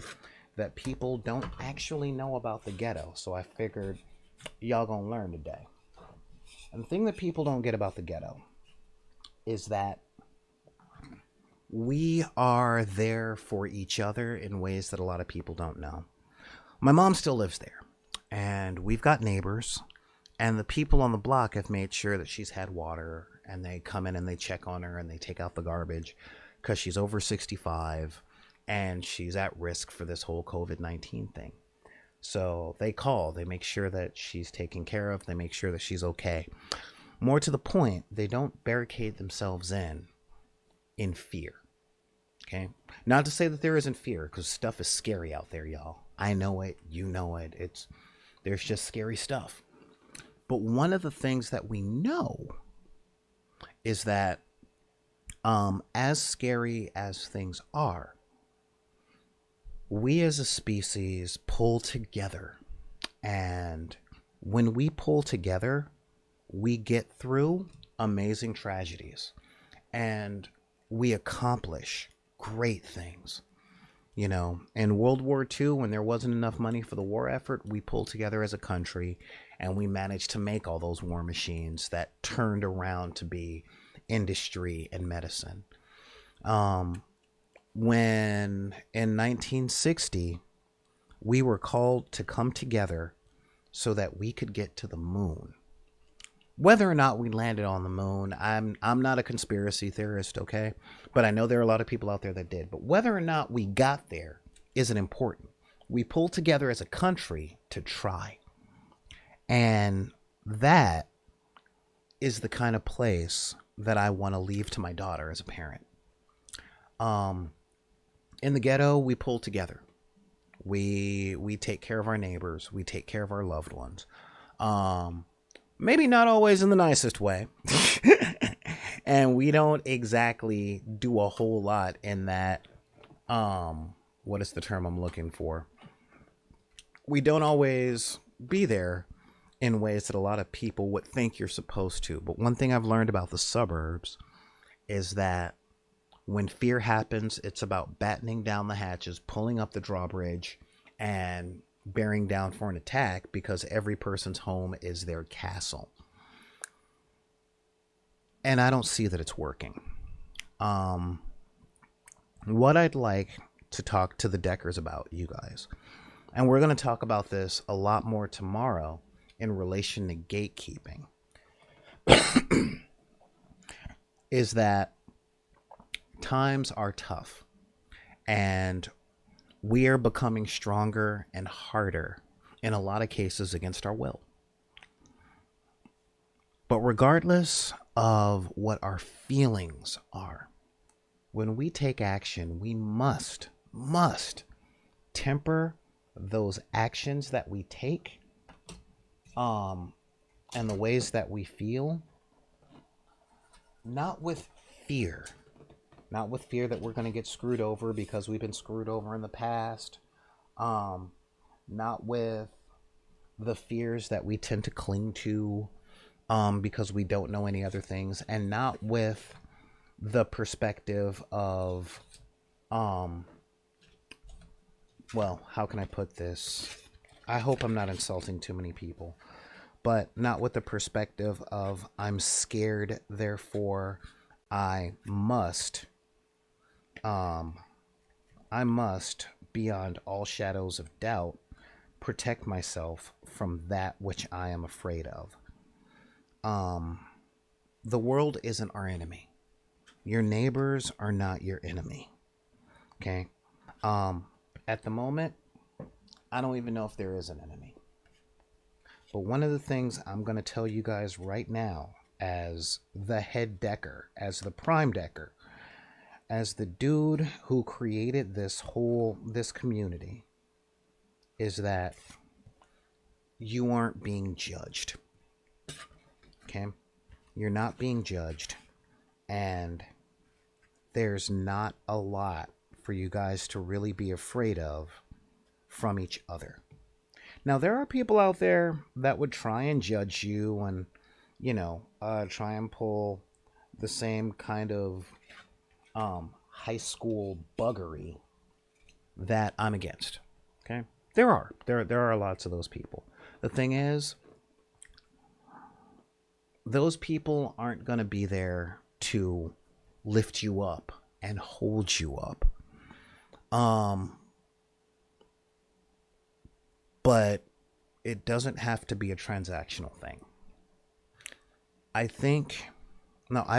that people don't actually know about the ghetto. So I figured y'all gonna learn today. And the thing that people don't get about the ghetto is that we are there for each other in ways that a lot of people don't know. My mom still lives there, and we've got neighbors, and the people on the block have made sure that she's had water, and they come in and they check on her and they take out the garbage because she's over 65 and she's at risk for this whole COVID-19 thing. So they call, they make sure that she's taken care of, they make sure that she's okay. More to the point, they don't barricade themselves in fear. Okay? Not to say that there isn't fear, because stuff is scary out there, y'all. I know it, you know it. There's just scary stuff. But one of the things that we know is that as scary as things are, we as a species pull together. And when we pull together, we get through amazing tragedies. And we accomplish great things. You know, in World War II, when there wasn't enough money for the war effort, we pulled together as a country and we managed to make all those war machines that turned around to be industry and medicine. When in 1960, we were called to come together so that we could get to the moon. Whether or not we landed on the moon, I'm not a conspiracy theorist, okay? But I know there are a lot of people out there that did. But whether or not we got there isn't important. We pulled together as a country to try. And that is the kind of place that I want to leave to my daughter as a parent. In the ghetto, we pull together. We take care of our neighbors. We take care of our loved ones. Maybe not always in the nicest way. And we don't exactly do a whole lot in that, what is the term I'm looking for? We don't always be there in ways that a lot of people would think you're supposed to. But one thing I've learned about the suburbs is that when fear happens, it's about battening down the hatches, pulling up the drawbridge, and bearing down for an attack, because every person's home is their castle. And I don't see that it's working. What I'd like to talk to the Deckers about, you guys, and we're going to talk about this a lot more tomorrow in relation to gatekeeping, is that times are tough and we are becoming stronger and harder in a lot of cases against our will. But regardless of what our feelings are, when we take action, we must temper those actions that we take, and the ways that we feel, not with fear. Not with fear that we're going to get screwed over because we've been screwed over in the past. Not with the fears that we tend to cling to because we don't know any other things. And not with the perspective of, well, how can I put this? I hope I'm not insulting too many people. But not with the perspective of, I'm scared, therefore I must, beyond all shadows of doubt, protect myself from that which I am afraid of. The world isn't our enemy. Your neighbors are not your enemy. Okay? At the moment, I don't even know if there is an enemy. But one of the things I'm going to tell you guys right now, as the head decker, as the prime decker, as the dude who created this community, is that you aren't being judged. Okay? You're not being judged, and there's not a lot for you guys to really be afraid of from each other. Now, there are people out there that would try and judge you and, try and pull the same kind of high school buggery that I'm against. Okay? There are lots of those people. The thing is, those people aren't going to be there to lift you up and hold you up. But it doesn't have to be a transactional thing. I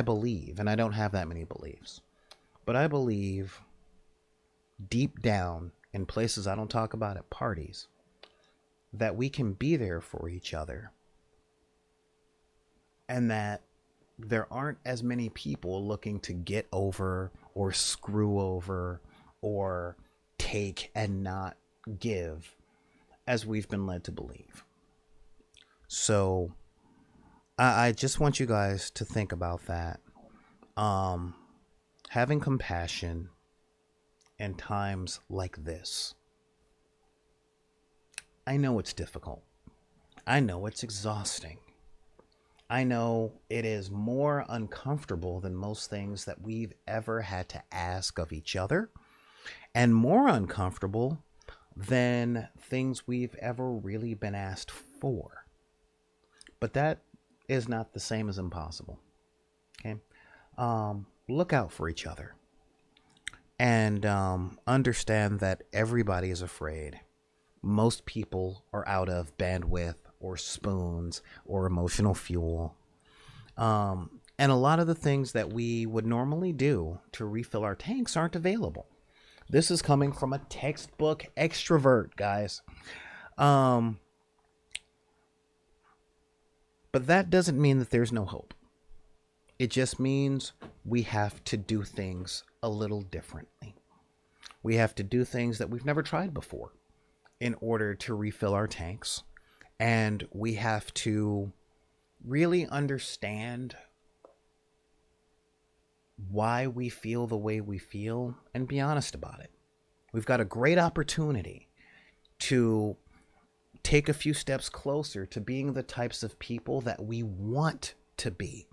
believe, and I don't have that many beliefs, but I believe deep down in places I don't talk about at parties, that we can be there for each other, and that there aren't as many people looking to get over or screw over or take and not give as we've been led to believe. So I just want you guys to think about that. Having compassion in times like this. I know it's difficult. I know it's exhausting. I know it is more uncomfortable than most things that we've ever had to ask of each other, and more uncomfortable than things we've ever really been asked for. But that is not the same as impossible. Okay? Look out for each other. And understand that everybody is afraid. Most people are out of bandwidth or spoons or emotional fuel. And a lot of the things that we would normally do to refill our tanks aren't available. This is coming from a textbook extrovert, guys. But that doesn't mean that there's no hope. It just means we have to do things a little differently. We have to do things that we've never tried before in order to refill our tanks. And we have to really understand why we feel the way we feel and be honest about it. We've got a great opportunity to take a few steps closer to being the types of people that we want to be,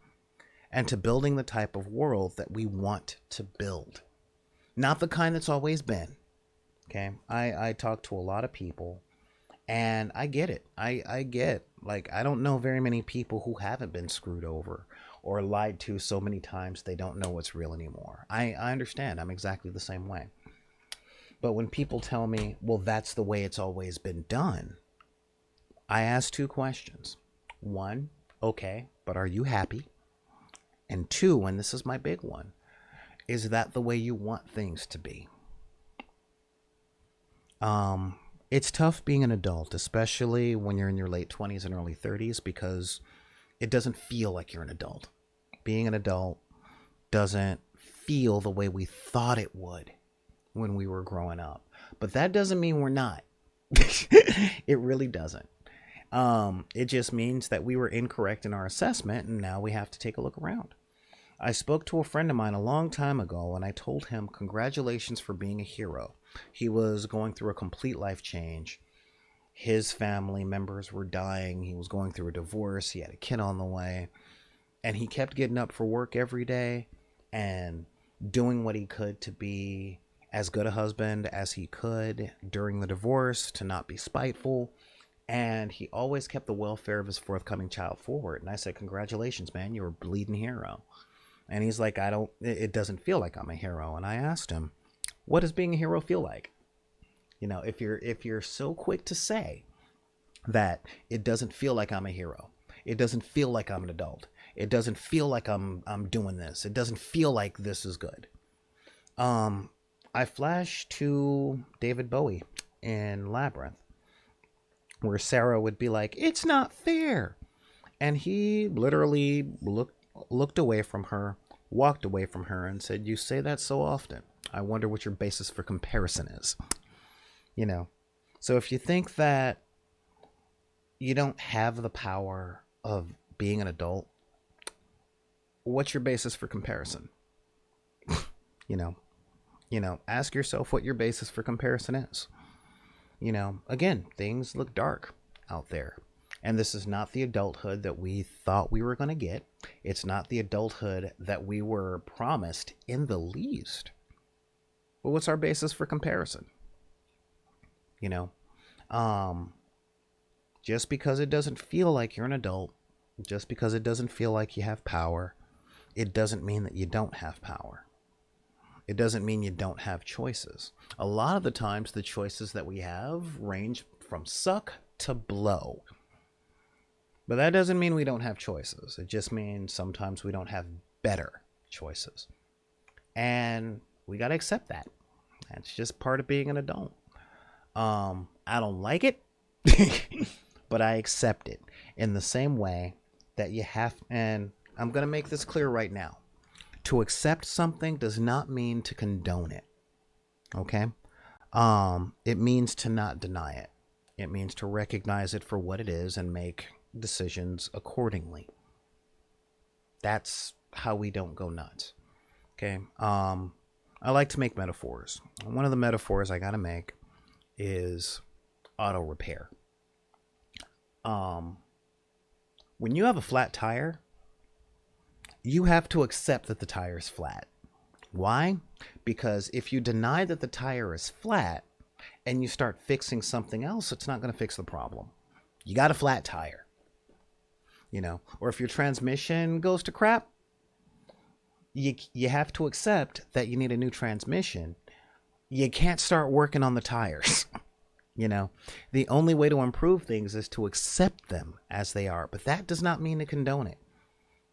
and to building the type of world that we want to build. Not the kind that's always been. Okay? I talk to a lot of people, and I get it. I don't know very many people who haven't been screwed over or lied to so many times they don't know what's real anymore. I understand. I'm exactly the same way. But when people tell me, well, that's the way it's always been done, I ask two questions. One, okay, but are you happy? And two, and this is my big one, is that the way you want things to be? It's tough being an adult, especially when you're in your late 20s and early 30s, because it doesn't feel like you're an adult. Being an adult doesn't feel the way we thought it would when we were growing up. But that doesn't mean we're not. It really doesn't. It just means that we were incorrect in our assessment, and now we have to take a look around. I spoke to a friend of mine a long time ago, and I told him, congratulations for being a hero. He was going through a complete life change. His family members were dying. He was going through a divorce. He had a kid on the way. And he kept getting up for work every day and doing what he could to be as good a husband as he could during the divorce, to not be spiteful. And he always kept the welfare of his forthcoming child forward. And I said, congratulations, man, you're a bleeding hero. And he's like, it doesn't feel like I'm a hero. And I asked him, what does being a hero feel like? You know, if you're so quick to say that it doesn't feel like I'm a hero, it doesn't feel like I'm an adult, it doesn't feel like I'm doing this, it doesn't feel like this is good. I flashed to David Bowie in Labyrinth, where Sarah would be like, it's not fair. And he literally looked away from her, walked away from her and said, "You say that so often. I wonder what your basis for comparison is." You know, so if you think that you don't have the power of being an adult, what's your basis for comparison? you know, ask yourself what your basis for comparison is. Again, things look dark out there. And this is not the adulthood that we thought we were going to get. It's not the adulthood that we were promised in the least. But what's our basis for comparison? Just because it doesn't feel like you're an adult, just because it doesn't feel like you have power, it doesn't mean that you don't have power. It doesn't mean you don't have choices. A lot of the times, the choices that we have range from suck to blow. But that doesn't mean we don't have choices. It just means sometimes we don't have better choices. And we got to accept that. That's just part of being an adult. I don't like it, but I accept it in the same way that you have. And I'm going to make this clear right now. To accept something does not mean to condone it. Okay? It means to not deny it. It means to recognize it for what it is and make decisions accordingly. That's how we don't go nuts. Okay? I like to make metaphors. One of the metaphors I gotta make is auto repair. When you have a flat tire, you have to accept that the tire is flat. Why? Because if you deny that the tire is flat and you start fixing something else, it's not going to fix the problem. You got a flat tire. Or if your transmission goes to crap, you have to accept that you need a new transmission. You can't start working on the tires. The only way to improve things is to accept them as they are. But that does not mean to condone it.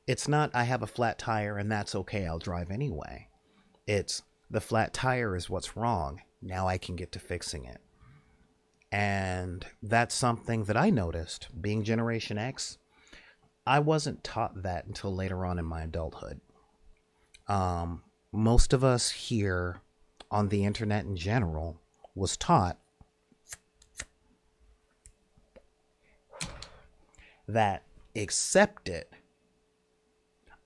It's not, I have a flat tire and that's okay, I'll drive anyway. It's, the flat tire is what's wrong. Now I can get to fixing it. And that's something that I noticed being Generation X. I wasn't taught that until later on in my adulthood. Most of us here on the internet in general was taught that accept it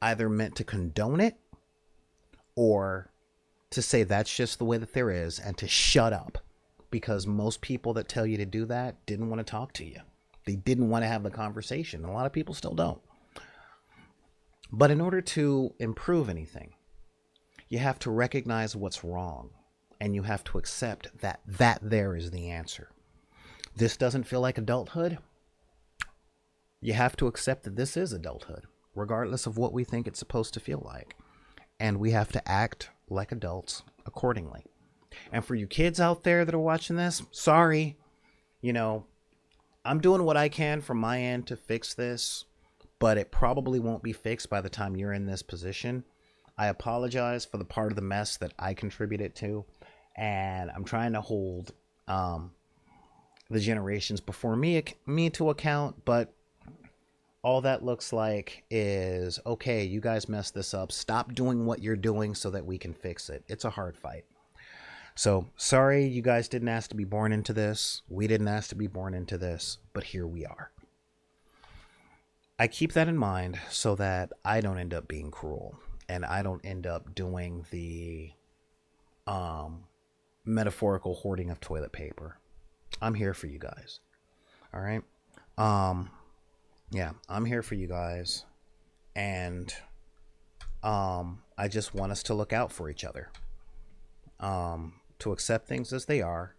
either meant to condone it or to say that's just the way that there is and to shut up, because most people that tell you to do that didn't want to talk to you. They didn't want to have the conversation. A lot of people still don't. But in order to improve anything, you have to recognize what's wrong and you have to accept that there is the answer. This doesn't feel like adulthood. You have to accept that this is adulthood, regardless of what we think it's supposed to feel like. And we have to act like adults accordingly. And for you kids out there that are watching this, sorry, I'm doing what I can from my end to fix this, but it probably won't be fixed by the time you're in this position. I apologize for the part of the mess that I contributed to, and I'm trying to hold the generations before me to account, but all that looks like is, okay, you guys messed this up. Stop doing what you're doing so that we can fix it. It's a hard fight. So, sorry you guys didn't ask to be born into this. We didn't ask to be born into this, but here we are. I keep that in mind so that I don't end up being cruel and I don't end up doing the metaphorical hoarding of toilet paper. I'm here for you guys. All right? Yeah, I'm here for you guys, and I just want us to look out for each other, to accept things as they are,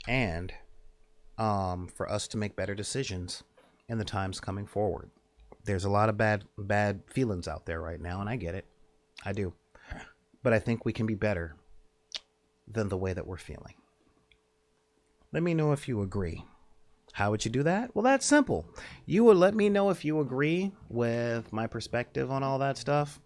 and for us to make better decisions in the times coming forward. There's a lot of bad feelings out there right now, and I get it. I do. But I think we can be better than the way that we're feeling. Let me know if you agree. How would you do that? Well, that's simple. You would let me know if you agree with my perspective on all that stuff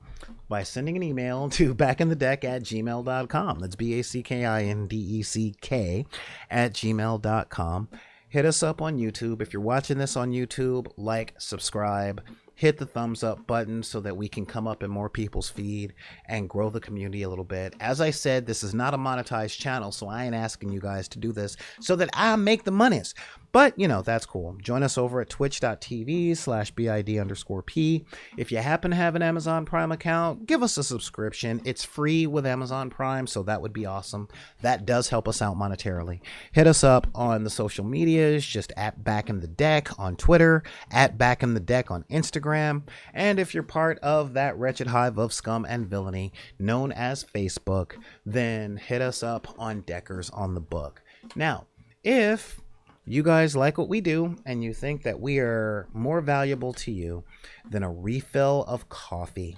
by sending an email to backinthedeck@gmail.com. That's BACKINDECK@gmail.com. Hit us up on YouTube. If you're watching this on YouTube, like, subscribe, hit the thumbs up button so that we can come up in more people's feed and grow the community a little bit. As I said, this is not a monetized channel, so I ain't asking you guys to do this so that I make the monies. But, you know, that's cool. Join us over at twitch.tv/BID_P. If you happen to have an Amazon Prime account, give us a subscription. It's free with Amazon Prime, so that would be awesome. That does help us out monetarily. Hit us up on the social medias, just at Back in the Deck on Twitter, at Back in the Deck on Instagram. And if you're part of that wretched hive of scum and villainy known as Facebook, then hit us up on Deckers on the Book. Now, if you guys like what we do and you think that we are more valuable to you than a refill of coffee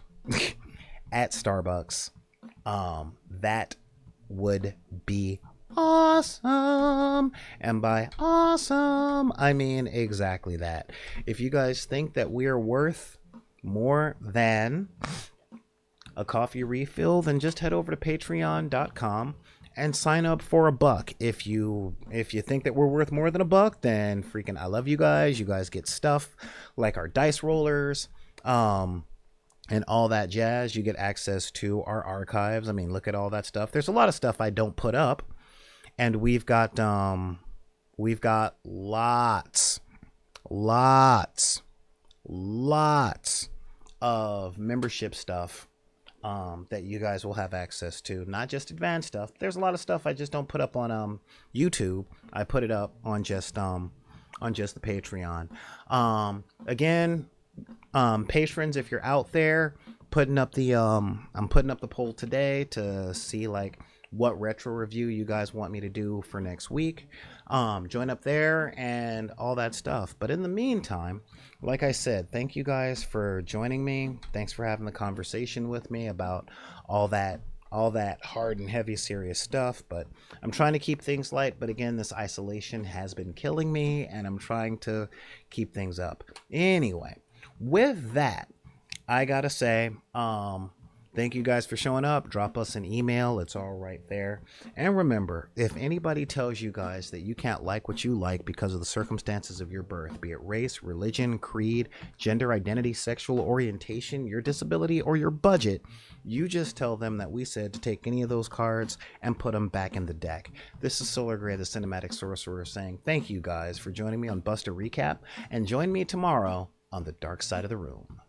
at Starbucks, that would be awesome. And by awesome, I mean exactly that. If you guys think that we are worth more than a coffee refill, then just head over to patreon.com and sign up for $1. If you think that we're worth more than $1, then freaking I love you guys. You guys get stuff like our dice rollers, and all that jazz. You get access to our archives. I mean, look at all that stuff. There's a lot of stuff I don't put up, and we've got lots of membership stuff that you guys will have access to. Not just advanced stuff. There's a lot of stuff I just don't put up on YouTube. I put it up on just the Patreon. Again, patrons, if you're out there, putting up the I'm putting up the poll today to see like what retro review you guys want me to do for next week. Join up there and all that stuff. But in the meantime, like I said, thank you guys for joining me. Thanks for having the conversation with me about all that hard and heavy serious stuff. But I'm trying to keep things light. But again, this isolation has been killing me, and I'm trying to keep things up. Anyway, with that, I gotta say, thank you guys for showing up. Drop us an email. It's all right there. And remember, if anybody tells you guys that you can't like what you like because of the circumstances of your birth, be it race, religion, creed, gender identity, sexual orientation, your disability, or your budget, you just tell them that we said to take any of those cards and put them back in the deck. This is Solar Gray, the Cinematic Sorcerer, saying thank you guys for joining me on Buster Recap, and join me tomorrow on the dark side of the room.